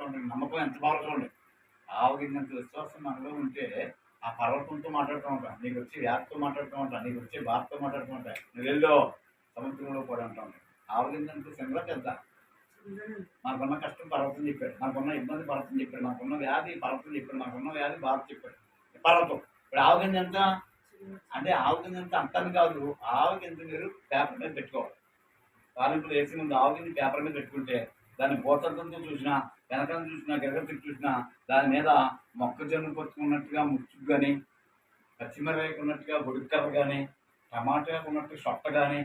ఉంటుంది. నమ్మకం ఎంత బాగా చూడండి. ఆవగింజంత విశ్వాసం మనలో ఉంటే ఆ పర్వతంతో మాట్లాడుతూ ఉంటాం. నీకొచ్చే వ్యాధితో మాట్లాడుతూ ఉంటాం. నీకొచ్చే బాధతో మాట్లాడుతూ ఉంటాయి. నువ్వెళ్ళో సముద్రంలో కూడా అంటా ఉంటాం. ఆవగింజంత సింగతి ఎంత మనకున్న కష్టం పర్వతం చెప్పాడు. మనకున్న ఇబ్బంది పర్వతం చెప్పాడు. మనకున్న వ్యాధి పర్వతం చెప్పాడు. మనకున్న వ్యాధి బాధ చెప్పాడు పర్వతం. ఇప్పుడు ఆవగింజ ఎంత అంటే ఆవగింజ ఎంత అంతని కాదు. ఆవగింజ మీరు పేపర్ మీద పెట్టుకోవాలి. తాలింపులు వేసి ముందు ఆవగింజ పేపర్ మీద పెట్టుకుంటే దాన్ని భూతత్వంతో చూసినా వెనకాల చూసినా గిరగతికి చూసినా దాని మీద మొక్కజొన్న పొత్తుకున్నట్టుగా ముచ్చు కానీ పచ్చిమిరపకాయకు ఉన్నట్టుగా బుడికర్ర కానీ టమాటాకు ఉన్నట్టుగా సొట్ట కానీ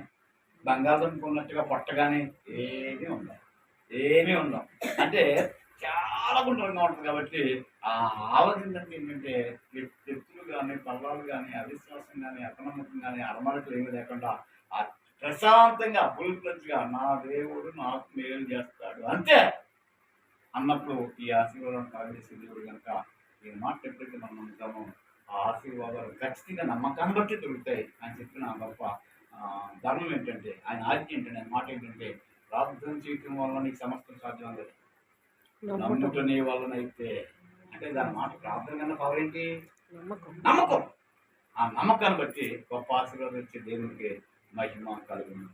బంగాళదుంప ఉన్నట్టుగా పొట్ట కానీ ఏమీ ఉండవు. అంటే చాలా గుండ్రంగా ఉంటుంది. కాబట్టి ఆ ఆవగింజంటే ఏంటంటే వ్యక్తులు కానీ పల్లాలు కానీ అవిశ్వాసం కానీ అపనమ్మకం కానీ అరమరకులు ఏమీ లేకుండా ఆ ప్రశాంతంగా ఫుల్ ఫ్లెడ్జ్‌గా నా దేవుడు నాకు మేలు చేస్తాడు అంతే అన్నప్పుడు ఈ ఆశీర్వాదం కాగేసి దేవుడు కనుక ఈ మాట ఎప్పుడైతే మనం నమ్ముతామో ఆ ఆశీర్వాదాలు ఖచ్చితంగా నమ్మకాన్ని బట్టి దొరుకుతాయి. ఆయన చెప్పిన గొప్ప ధర్మం ఏంటంటే, ఆయన ఆజ్ఞ ఏంటంటే, ఆయన మాట ఏంటంటే, ప్రార్థన చేయటం వల్ల నీకు సమస్తం సాధ్యం లేదు, నమ్ముట నీ వలనైతే. అంటే దాని మాట ప్రార్థన కన్నా పవర్ ఏంటి? నమ్మకం. ఆ నమ్మకాన్ని బట్టి గొప్ప ఆశీర్వాదం ఇచ్చే దేవునికి మహిమ కలుగును.